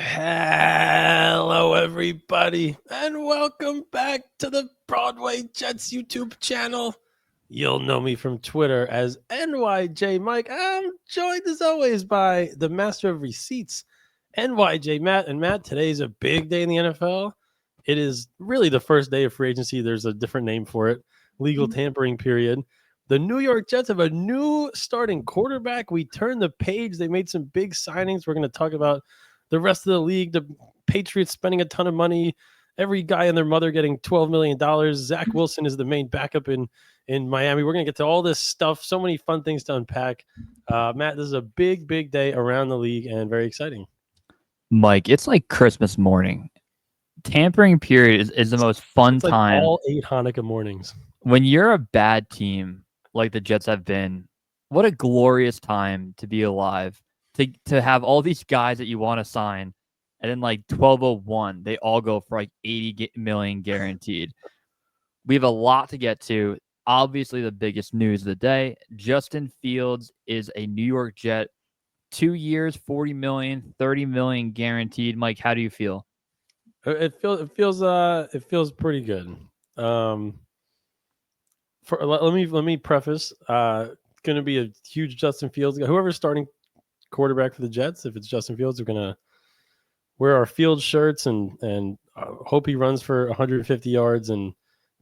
Hello, everybody, and welcome back to the Broadway Jets YouTube channel. You'll know me from Twitter as NYJ Mike. I'm joined as always by the master of receipts, NYJ Matt. And Matt, today's a big day in the NFL. It is really the first day of free agency. There's a different name for it, legal tampering period. The New York Jets have a new starting quarterback. We turned the page. They made some big signings. We're going to talk about the rest of the league, the Patriots spending a ton of money, every guy and their mother getting $12 million. Zach Wilson is the main backup in Miami. We're going to get to all this stuff. So many fun things to unpack. Matt, this is a big, big day around the league and very exciting. Mike, it's like Christmas morning. Tampering period is the most fun It's like time. all 8 Hanukkah mornings. When you're a bad team like the Jets have been, what a glorious time to be alive. To have all these guys that you want to sign, and then like 12:01, they all go for like 80 million guaranteed. We have a lot to get to. Obviously, the biggest news of the day: Justin Fields is a New York Jet. 2 years, 40 million, 30 million guaranteed. Mike, how do you feel? It feels pretty good. Let me preface. Going to be a huge Justin Fields guy. Whoever's starting quarterback for the Jets, if it's Justin Fields, we're gonna wear our Field shirts and hope he runs for 150 yards and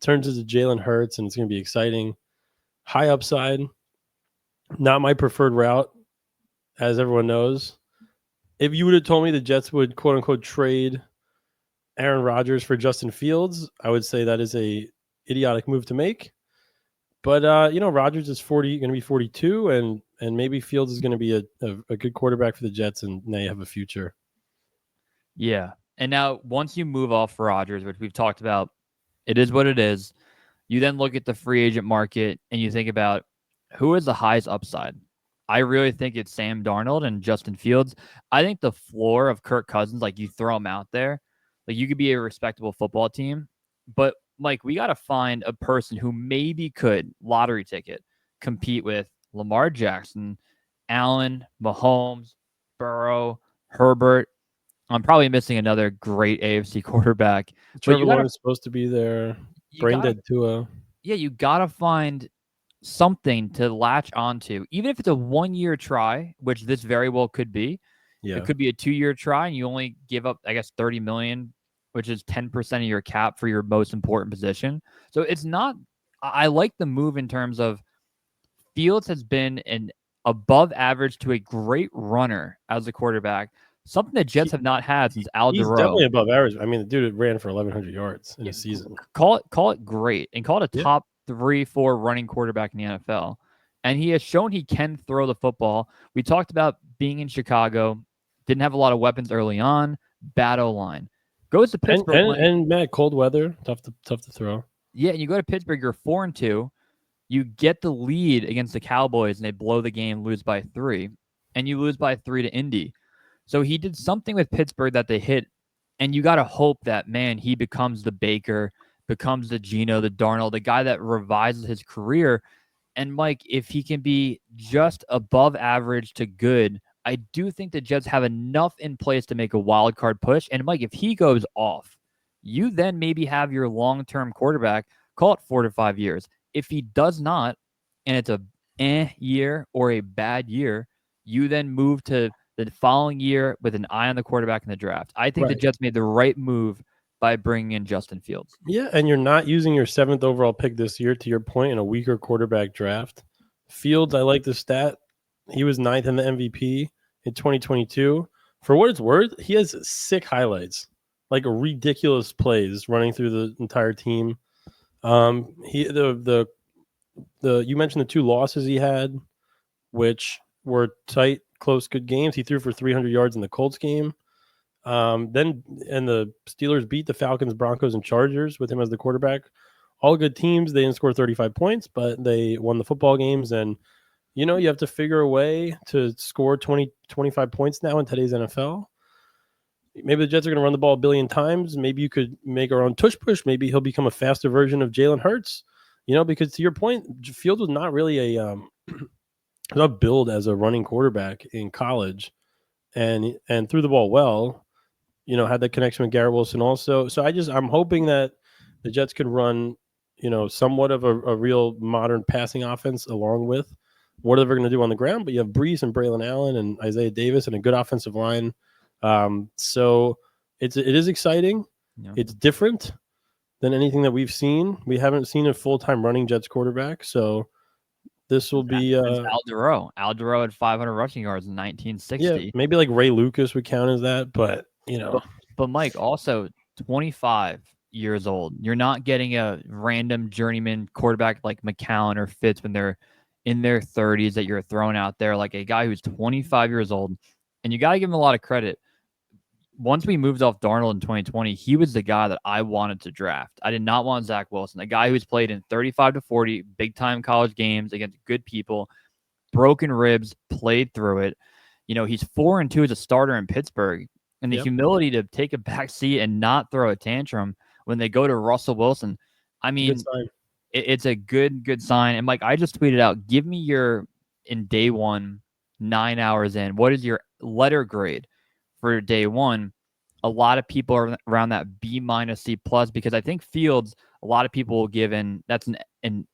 turns into Jalen Hurts, and it's gonna be exciting. High upside. Not my preferred route, as everyone knows. If you would have told me the Jets would quote unquote trade Aaron Rodgers for Justin Fields, I would say that is a idiotic move to make. But Rodgers is going to be 42, and maybe Fields is going to be a good quarterback for the Jets, and they have a future. Yeah. And now once you move off Rodgers, which we've talked about, it is what it is. You then look at the free agent market and you think about who is the highest upside. I really think it's Sam Darnold and Justin Fields. I think the floor of Kirk Cousins, like you throw him out there, like you could be a respectable football team. But Mike, we got to find a person who maybe could lottery ticket compete with Lamar Jackson, Allen, Mahomes, Burrow, Herbert. I'm probably missing another great AFC quarterback. Trevor Lawrence is supposed to be there. Brain dead Tua. Yeah, you gotta find something to latch onto, even if it's a 1-year try, which this very well could be. Yeah, it could be a 2-year try, and you only give up, I guess, 30 million, which is 10% of your cap for your most important position. So it's not. I like the move in terms of Fields has been an above average to a great runner as a quarterback. Something that Jets have not had since Al He's Duro. definitely above average. I mean, the dude ran for 1,100 yards in a season. Call it great, and call it a top 3-4 running quarterback in the NFL. And he has shown he can throw the football. We talked about being in Chicago, didn't have a lot of weapons early on, bad O-line. Goes to Pittsburgh and Matt, cold weather, tough to throw. Yeah, and you go to Pittsburgh, you're 4-2. You get the lead against the Cowboys, and they blow the game, lose by 3, and you lose by 3 to Indy. So he did something with Pittsburgh that they hit, and you got to hope that, man, he becomes the Baker, becomes the Geno, the Darnold, the guy that revises his career. And, Mike, if he can be just above average to good, I do think the Jets have enough in place to make a wild card push. And, Mike, if he goes off, you then maybe have your long-term quarterback, call it 4 to 5 years. If he does not, and it's a year or a bad year, you then move to the following year with an eye on the quarterback in the draft. I think the Jets made the right move by bringing in Justin Fields. Yeah, and you're not using your 7th overall pick this year, to your point, in a weaker quarterback draft. Fields, I like the stat. He was 9th in the MVP in 2022. For what it's worth, he has sick highlights, like ridiculous plays running through the entire team. You mentioned the 2 losses he had, which were tight, close, good games. He threw for 300 yards in the Colts game. And the Steelers beat the Falcons, Broncos, and Chargers with him as the quarterback. All good teams. They didn't score 35 points, but they won the football games. And, you have to figure a way to score 20, 25 points now in today's NFL. Maybe the Jets are going to run the ball a billion times. Maybe you could make our own tush push. Maybe he'll become a faster version of Jalen Hurts. Because to your point, Fields was not really not build as a running quarterback in college, and threw the ball well. had that connection with Garrett Wilson also. So I'm hoping that the Jets could run, somewhat of a real modern passing offense along with whatever they're going to do on the ground. But you have Brees and Braylon Allen and Isaiah Davis and a good offensive line. So it is exciting. Yeah. It's different than anything that we've seen. We haven't seen a full-time running Jets quarterback. So this will be Al Duro. Al Duro had 500 rushing yards in 1960. Yeah, maybe like Ray Lucas would count as that, but But Mike, also 25 years old. You're not getting a random journeyman quarterback like McCown or Fitz when they're in their 30s that you're throwing out there, like a guy who's 25 years old. And you got to give him a lot of credit. Once we moved off Darnold in 2020, he was the guy that I wanted to draft. I did not want Zach Wilson, a guy who's played in 35 to 40 big-time college games against good people, broken ribs, played through it. He's 4-2 as a starter in Pittsburgh. And the humility to take a back seat and not throw a tantrum when they go to Russell Wilson. I mean, it's a good sign. And Mike, I just tweeted out, give me in day one, 9 hours in, what is your letter grade for day one? A lot of people are around that B- C+, because I think Fields, a lot of people will give that's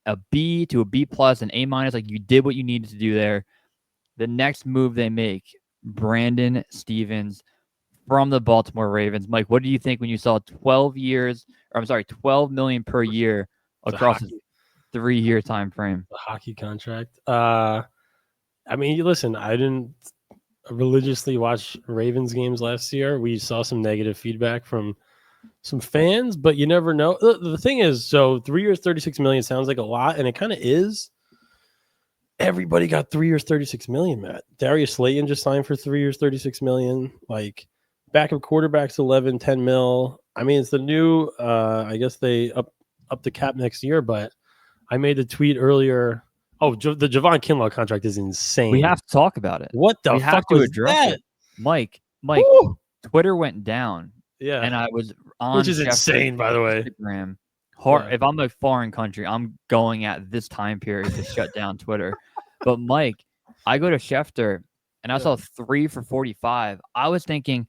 a B to a B+, an A-, like you did what you needed to do there. The next move they make, Brandon Stephens from the Baltimore Ravens. Mike, what do you think when you saw 12 million per year across a 3-year time frame? The hockey contract. I mean, listen, I didn't religiously watch Ravens games last year. We saw some negative feedback from some fans, but you never know. The thing is, so 3 years, 36 million sounds like a lot, and it kind of is. Everybody got 3 years, 36 million, Matt. Darius Slayton just signed for 3 years, 36 million. Like, backup quarterbacks 11, 10 mil. I mean, it's the new I guess they up the cap next year, but I made a tweet earlier. Oh, the Javon Kinlaw contract is insane. We have to talk about it. What the fuck was that? Mike, Woo! Twitter went down. Yeah. And I was on Which is insane, by the way. Instagram. If I'm a foreign country, I'm going at this time period to shut down Twitter. But Mike, I go to Schefter and I saw 3 for 45. I was thinking,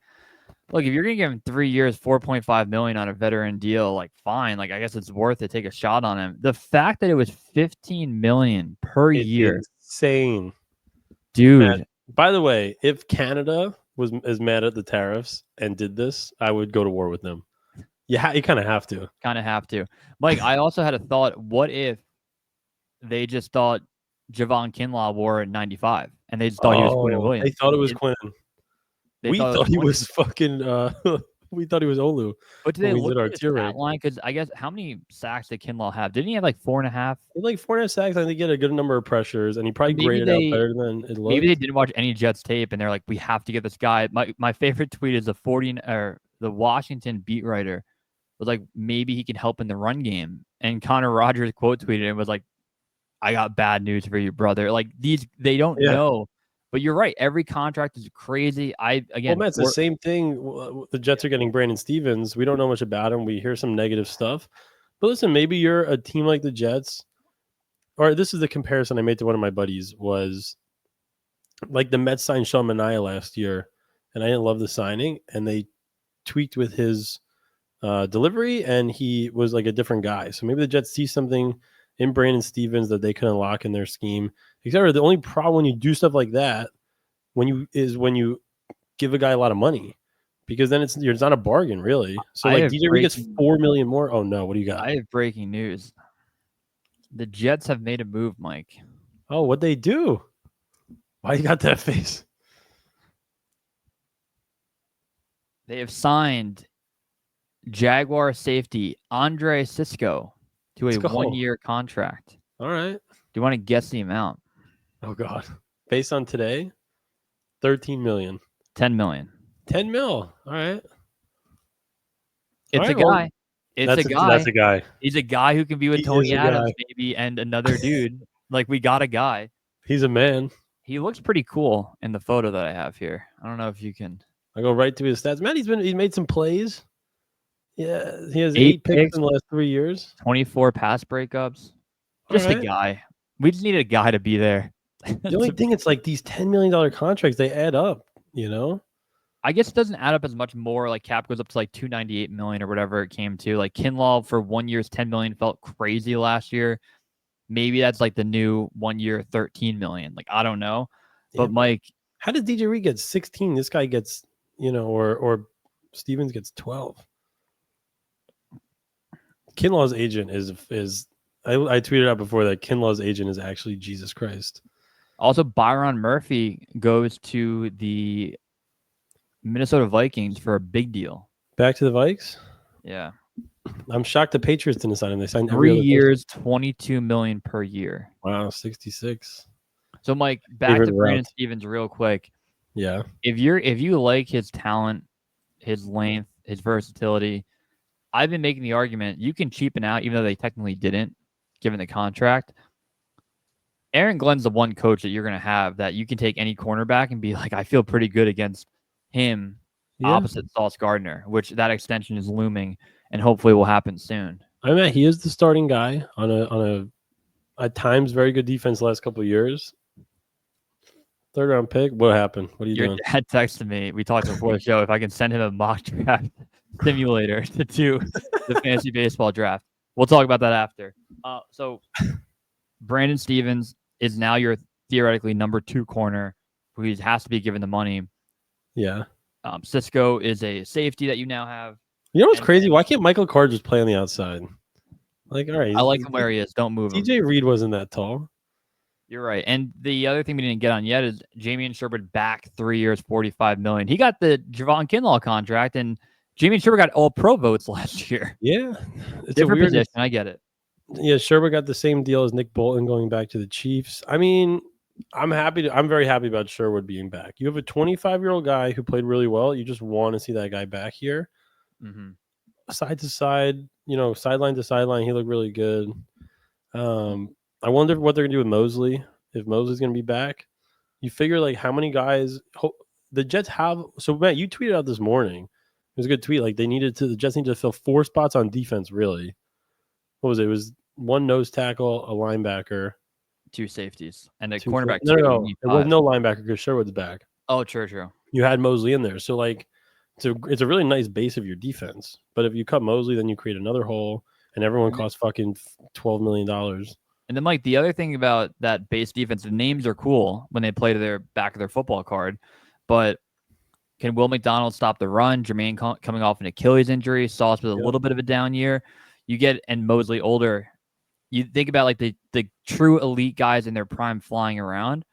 look, if you're going to give him 3 years, $4.5 million on a veteran deal, like fine, like I guess it's worth it. Take a shot on him. The fact that it was $15 million per year, insane, dude. Matt, by the way, if Canada was as mad at the tariffs and did this, I would go to war with them. Yeah, you kind of have to. Mike, I also had a thought. What if they just thought Javon Kinlaw wore at 95 and they just thought he was Quinn Williams? They thought it was Quinn. We thought he was fucking. We thought he was Olu. But did they look at his stat line? Because I guess how many sacks did Kinlaw have? Didn't he have like 4.5? He had like 4.5 sacks. I think he had a good number of pressures, and he probably graded out better than it looked. Maybe they didn't watch any Jets tape, and they're like, "We have to get this guy." My favorite tweet is the Washington beat writer was like, "Maybe he can help in the run game." And Connor Rogers quote tweeted and was like, "I got bad news for you, brother." Like they don't know. But you're right. Every contract is crazy. Matt, it's the same thing. The Jets are getting Brandon Stephens. We don't know much about him. We hear some negative stuff. But listen, maybe you're a team like the Jets. Or this is the comparison I made to one of my buddies was like the Mets signed Sean Manaea last year, and I didn't love the signing. And they tweaked with his delivery, and he was like a different guy. So maybe the Jets see something in Brandon Stephens that they can unlock in their scheme. Except the only problem when you do stuff like that, when you give a guy a lot of money, because then it's not a bargain really. So like DJ Reed gets $4 million more. Oh no, what do you got? I have breaking news. The Jets have made a move, Mike. Oh, what'd they do? Why you got that face? They have signed Jaguar safety Andre Cisco to a 1-year contract. All right. Do you want to guess the amount? Oh God. Based on today, 13 million. 10 million. 10 mil. All right. It's a guy. That's a guy. He's a guy who can be with Tony Adams, maybe, and another dude. Like, we got a guy. He's a man. He looks pretty cool in the photo that I have here. I don't know if you can. I go right to his stats. Man, he's made some plays. Yeah, he has 8 picks in the last 3 years. 24 pass breakups. Just a guy. We just need a guy to be there. The only thing, it's like these $10 million contracts, they add up, you know? I guess it doesn't add up as much more. Like cap goes up to like 298 million or whatever it came to. Like Kinlaw for 1 year's 10 million felt crazy last year. Maybe that's like the new 1 year 13 million. Like I don't know. But Yeah. Mike, How did DJ Reed get 16? This guy gets, or Stevens gets 12. Kinlaw's agent is I tweeted out before that Kinlaw's agent is actually Jesus Christ. also Byron Murphy goes to the Minnesota Vikings for a big deal. Back to the Vikes. Yeah. I'm shocked the Patriots didn't sign him. They signed 3 years, 22 million per year. Wow, 66. So Mike, back heard to the Brandon routes. Stevens real quick. Yeah. If you like his talent, his length, his versatility, I've been making the argument you can cheapen out, even though they technically didn't, given the contract. Aaron Glenn's the one coach that you're going to have that you can take any cornerback and be like, I feel pretty good against him opposite Sauce Gardner, which that extension is looming and hopefully will happen soon. I mean, he is the starting guy on a at times very good defense the last couple of years. 3rd round pick. What happened? What are you Your doing? dad texted me. We talked before the show. If I can send him a mock draft simulator to do the fantasy baseball draft, we'll talk about that after. So Brandon Stevens is now your theoretically number 2 corner, who has to be given the money. Yeah. Cisco is a safety that you now have. You know what's crazy? Why can't Michael Carr just play on the outside? Like, all right. I like him where he is. Don't move him. DJ Reed wasn't that tall. You're right. And the other thing we didn't get on yet is Jamie Sherwood back 3 years, $45 million. He got the Javon Kinlaw contract, and Jamie Sherwood got all pro votes last year. Yeah. It's different position. I get it. Yeah, Sherwood got the same deal as Nick Bolton going back to the Chiefs. I mean, I'm very happy about Sherwood being back. You have a 25-year-old guy who played really well. You just want to see that guy back here. Mm-hmm. Side to side, sideline to sideline, he looked really good. I wonder what they're gonna do with Mosley, if Mosley's gonna be back. You figure like how many guys the Jets have. So Matt, you tweeted out this morning. It was a good tweet. Like the Jets need to fill 4 spots on defense. Really, what was it? It was 1 nose tackle, a linebacker, 2 safeties, and a cornerback. No, it was no linebacker because Sherwood's back. Oh, true. You had Mosley in there, so like it's a really nice base of your defense. But if you cut Mosley, then you create another hole, and everyone costs fucking $12 million. And then, Mike, the other thing about that base defense, the names are cool when they play to their back of their football card, but can Will McDonald stop the run? Jermaine coming off an Achilles injury, Sauce with a little bit of a down year. You get, and Mosley older. You think about like the true elite guys in their prime flying around.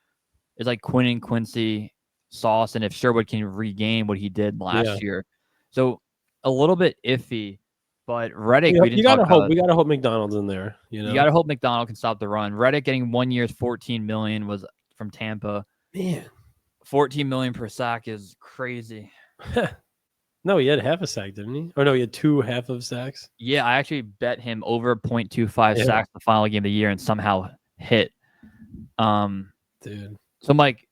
It's like Quinn and Quincy, Sauce, and if Sherwood can regain what he did last year. So a little bit iffy, but Reddick, you gotta hope. We gotta hope McDonald's in there. You gotta hope McDonald can stop the run. Reddick getting 1 year's $14 million was from Tampa. Man, $14 million per sack is crazy. No, he had half a sack, didn't he? Or no, he had 2 half of sacks. Yeah, I actually bet him over 0.25 sacks the final game of the year and somehow hit. Dude. So Mike,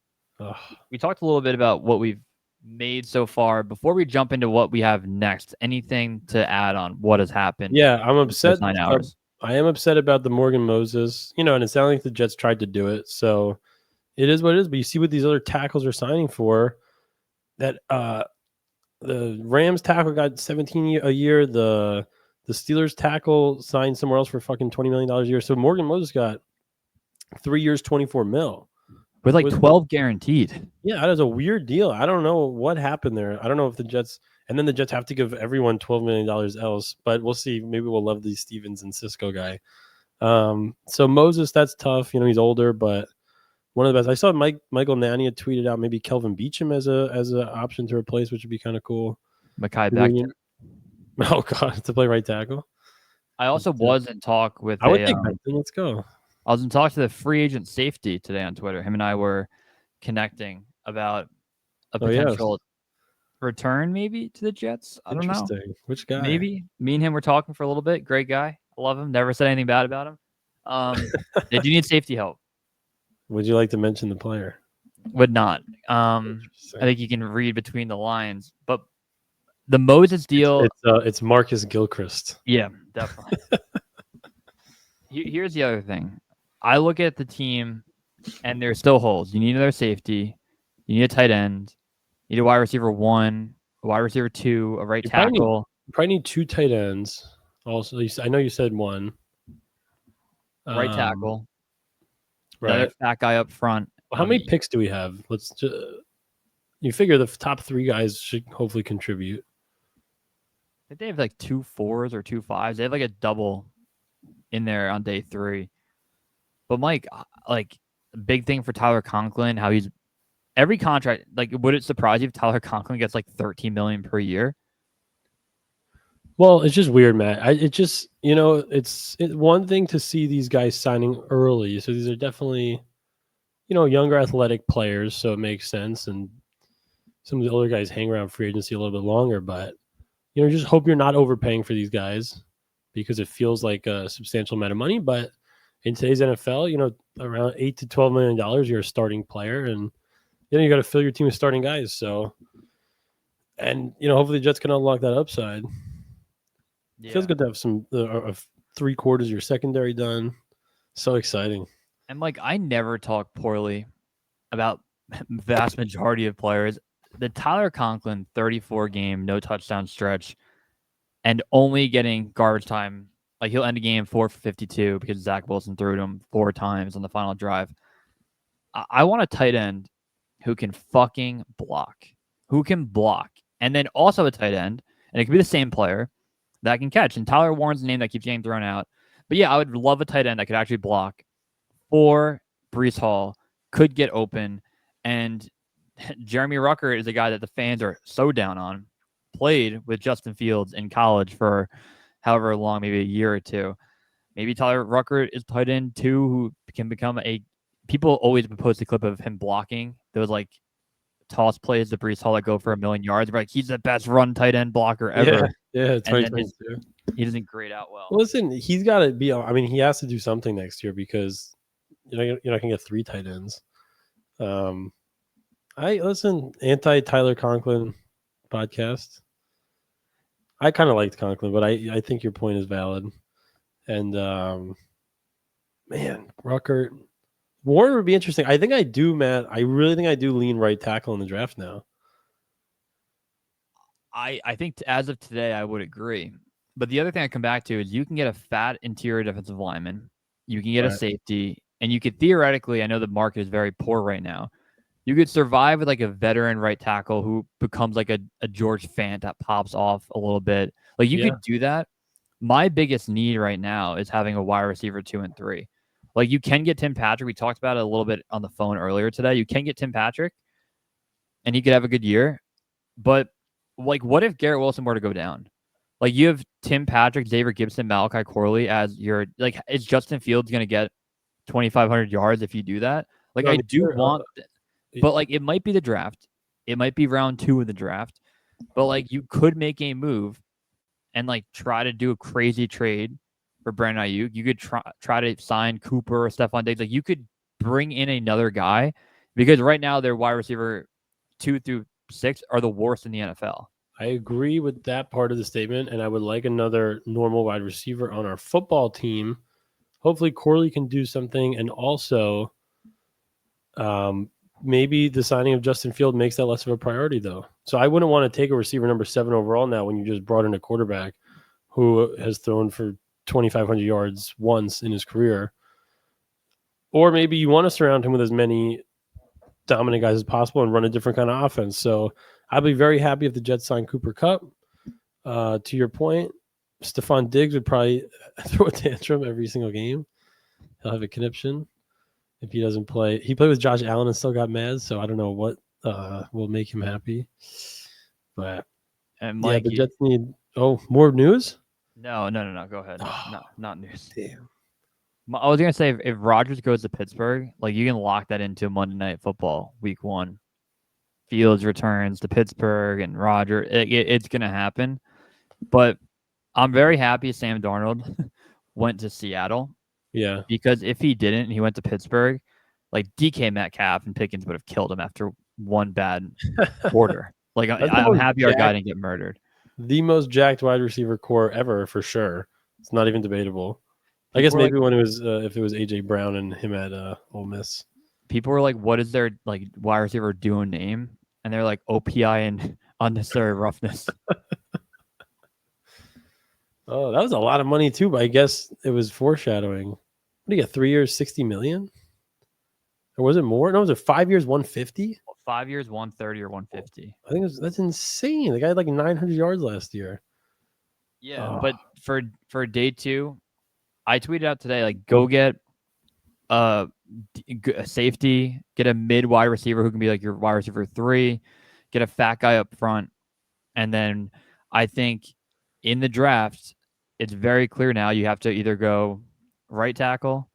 we talked a little bit about what we've made so far. Before we jump into what we have next, anything to add on what has happened? Yeah, I'm upset. 9 hours. I am upset about the Morgan Moses, and it sounded like the Jets tried to do it. So it is what it is. But you see what these other tackles are signing for. That the Rams tackle got 17 a year. The Steelers tackle signed somewhere else for fucking $20 million a year. So Morgan Moses got 3 years, $24 million. With like 12 guaranteed. Yeah, that is a weird deal. I don't know what happened there. I don't know if the Jets, and then the Jets have to give everyone $12 million else, but we'll see. Maybe we'll love the Stevens and Cisco guy. So Moses, that's tough. He's older, but one of the best. I saw Michael Nania had tweeted out maybe Kelvin Beachum as a option to replace, which would be kind of cool. Mekhi Becton. Oh God, to play right tackle. I also was in talk with. I would think Becton. Let's go. I was in talk to the free agent safety today on Twitter. Him and I were connecting about a potential return maybe to the Jets. I don't know. Which guy? Maybe. Me and him were talking for a little bit. Great guy. I love him. Never said anything bad about him. They do need safety help. Would you like to mention the player? Would not. I think you can read between the lines. But the Moses deal. It's Marcus Gilchrist. Yeah, definitely. Here's the other thing. I look at the team, and there's still holes. You need another safety. You need a tight end. You need a wide receiver 1, a wide receiver 2, a right You tackle. probably need 2 tight ends. Also, I know you said 1. Right tackle, another Right. fat guy up front. Well, how many picks do we have? Let's just, you figure the top 3 guys should hopefully contribute. I think they have like 2 4s or 2 5s. They have like a double in there on day 3. But Mike, like a big thing for Tyler Conklin, how he's every contract. Like, would it surprise you if Tyler Conklin gets like $13 million per year? Well, it's just weird, Matt. It just, it's one thing to see these guys signing early. So these are definitely, younger athletic players. So it makes sense. And some of the older guys hang around free agency a little bit longer. But, just hope you're not overpaying for these guys because it feels like a substantial amount of money. But in today's NFL, around $8 to $12 million, you're a starting player. And, you got to fill your team with starting guys. So, and, hopefully the Jets can unlock that upside. Yeah. It feels good to have some 3/4 of your secondary done. So exciting. And Mike, I never talk poorly about vast majority of players. The Tyler Conklin 34 game, no touchdown stretch, and only getting garbage time. Like he'll end a game 4 for 52 because Zach Wilson threw to him 4 times on the final drive. I want a tight end who can fucking block, and then also a tight end, and it could be the same player that can catch. And Tyler Warren's the name that keeps getting thrown out. But yeah, I would love a tight end that could actually block for Breece Hall, could get open, and Jeremy Rucker is a guy that the fans are so down on. Played with Justin Fields in college for however long, maybe a year or 2. Maybe Tyler Rucker is tight end too, who can become a. People always post a clip of him blocking those like toss plays to Breece Hall that go for 1,000,000 yards. They're like, he's the best run tight end blocker ever. Yeah, and then he doesn't grade out well. Listen, he's got to be. I mean, he has to do something next year because you're not going to get 3 tight ends. I listen anti Tyler Conklin podcast. I kind of liked Conklin, but I think your point is valid. And man, Rucker, Warren would be interesting. I think I do, Matt. I really think I do lean right tackle in the draft now. I think as of today, I would agree. But the other thing I come back to is you can get a fat interior defensive lineman, you can get a safety, and you could theoretically, I know the market is very poor right now, you could survive with like a veteran right tackle who becomes like a George Fant that pops off a little bit. Like you could do that. My biggest need right now is having a wide receiver 2 and 3. Like you can get Tim Patrick. We talked about it a little bit on the phone earlier today. You can get Tim Patrick and he could have a good year. But like, what if Garrett Wilson were to go down? Like you have Tim Patrick, Xavier Gibson, Malachi Corley as your, like, is Justin Fields going to get 2,500 yards if you do that? Like I do want, but like it might be the draft. It might be round 2 of the draft. But like you could make a move and like try to do a crazy trade for Brandon Ayuk. You could try to sign Cooper or Stephon Diggs. Like you could bring in another guy because right now their wide receiver 2 through 6 are the worst in the NFL. I agree with that part of the statement, and I would like another normal wide receiver on our football team. Hopefully Corley can do something, and also maybe the signing of Justin Field makes that less of a priority, though. So I wouldn't want to take a receiver number 7 overall now when you just brought in a quarterback who has thrown for 2,500 yards once in his career. Or maybe you want to surround him with as many dominant guys as possible and run a different kind of offense. So I'd be very happy if the Jets sign Cooper Kupp. To your point, Stephon Diggs would probably throw a tantrum every single game. He'll have a conniption if he doesn't play. He played with Josh Allen and still got mad, so I don't know what will make him happy. But and Mike, the Jets need more news? No. Go ahead. Not news. Damn. I was gonna say if Rodgers goes to Pittsburgh, like you can lock that into Monday Night Football Week 1. Fields returns to Pittsburgh and Rodgers. It's gonna happen. But I'm very happy Sam Darnold went to Seattle. Yeah. Because if he didn't and he went to Pittsburgh, like DK Metcalf and Pickens would have killed him after one bad quarter. Like I'm happy our guy didn't get murdered. The most jacked wide receiver core ever, for sure. It's not even debatable. I guess maybe when it was if it was AJ Brown and him at Ole Miss. People were like, "What is their like wide receiver duo name?" and they're like OPI and unnecessary roughness. Oh, that was a lot of money too, but I guess it was foreshadowing. What do you get? 3 years, 60 million? Or was it more? No, was it 5 years, 150? 5 years, 130 or 150. I think that's insane. The guy had like 900 yards last year. Yeah, but for day 2, I tweeted out today, like, go get a safety, get a mid wide receiver who can be like your wide receiver 3, get a fat guy up front, and then I think in the draft, it's very clear now you have to either go right tackle,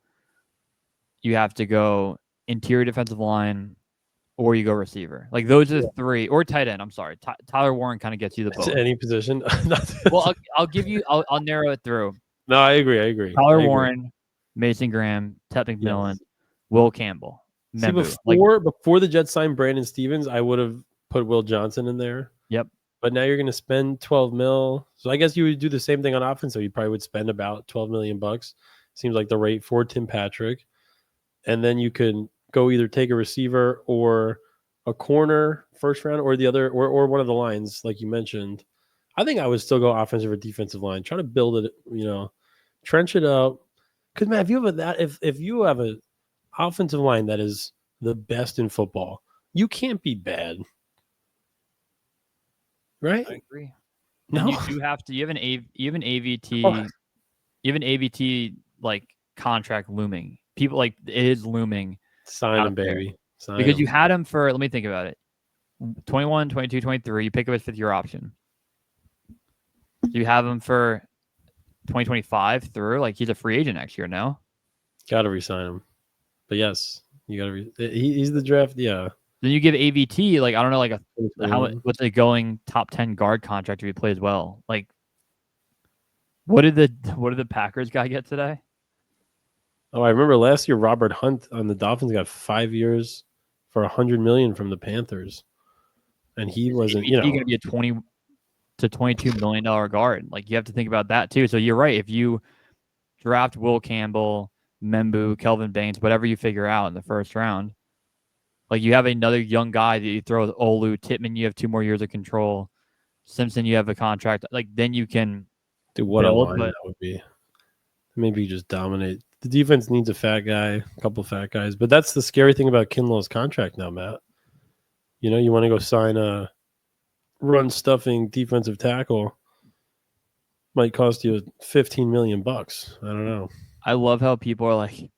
you have to go interior defensive line, or you go receiver. Like those are the 3, or tight end. I'm sorry, Tyler Warren kind of gets you the both. Any position. Well, I'll give you. I'll narrow it through. No, I agree. Tyler Warren, Mason Graham, Ted McMillan, Will Campbell. See, before the Jets signed Brandon Stevens, I would have put Will Johnson in there. Yep. But now you're going to spend 12 mil. So I guess you would do the same thing on offense. So you probably would spend about 12 million bucks. Seems like the rate for Tim Patrick. And then you could go either take a receiver or a corner first round, or the other, or one of the lines like you mentioned. I think I would still go offensive or defensive line. Try to build it, trench it up. Because man, if you have a offensive line that is the best in football, you can't be bad. Right? I agree. No, you do have to. You have an AVT. Oh. You have an AVT like contract looming. People like it is looming. Sign him, baby. Because you had him for. Let me think about it. 21, 22, 23. You pick up his 5th year option. You have him for 2025 through. Like he's a free agent next year now. Got to re-sign him. But yes, you got to. He's the draft. Yeah. Then you give AVT like I don't know like what's a going top 10 guard contract if he plays well. Like what did the Packers guy get today? Oh, I remember last year Robert Hunt on the Dolphins got 5 years for $100 million from the Panthers, and he wasn't. He's going to be a $20 to $22 million guard. Like you have to think about that too. So you're right. If you draft Will Campbell, Membu, Kelvin Baines, whatever you figure out in the first round. Like you have another young guy that you throw with Olu, Tittman, you have 2 more years of control. Simpson, you have a contract. Like then you can do what build, a line that would be. Maybe you just dominate. The defense needs a fat guy, a couple fat guys. But that's the scary thing about Kinlaw's contract now, Matt. You want to go sign a run stuffing defensive tackle. Might cost you $15 million. I don't know. I love how people are like,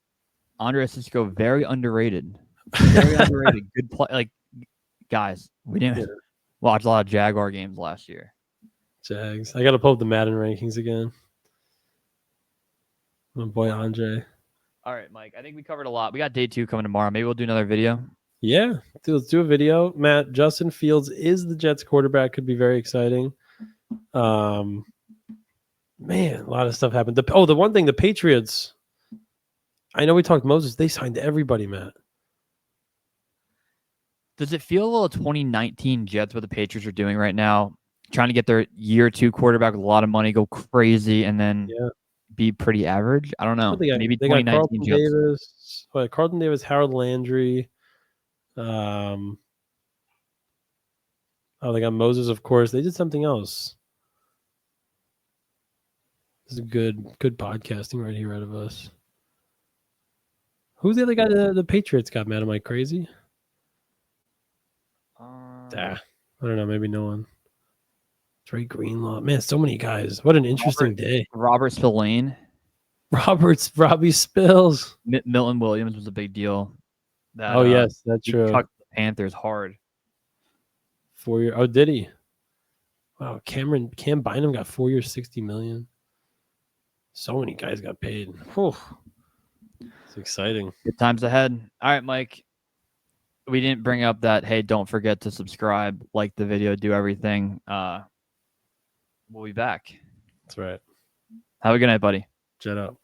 Andre Cisco, very underrated. Very underrated. Good play. Like, guys, we didn't watch a lot of Jaguar games last year. Jags. I got to pull up the Madden rankings again. My boy Andre. All right, Mike. I think we covered a lot. We got day 2 coming tomorrow. Maybe we'll do another video. Yeah, let's do a video. Matt, Justin Fields is the Jets quarterback. Could be very exciting. Man, a lot of stuff happened. The one thing, the Patriots. I know we talked Moses. They signed everybody, Matt. Does it feel a little 2019 Jets what the Patriots are doing right now? Trying to get their year 2 quarterback with a lot of money, go crazy, and then be pretty average? I don't know. Maybe 2019 Jets. Carlton Davis, Harold Landry. They got Moses, of course. They did something else. This is good podcasting right here out of us. Who's the other guy the Patriots got, man? Am I crazy? I don't know. Maybe no one. Trey Greenlaw. Man, so many guys. What an interesting day. Robert Spillane. Robbie Spills. Milton Williams was a big deal. Yes, that's true. Chucked the Panthers hard. 4 year. Oh, did he? Wow, Cam Bynum got 4 years, $60 million. So many guys got paid. Whew. It's exciting. Good times ahead. All right, Mike. We didn't bring up that, hey, don't forget to subscribe, like the video, do everything. We'll be back. That's right. Have a good night, buddy. Jet up.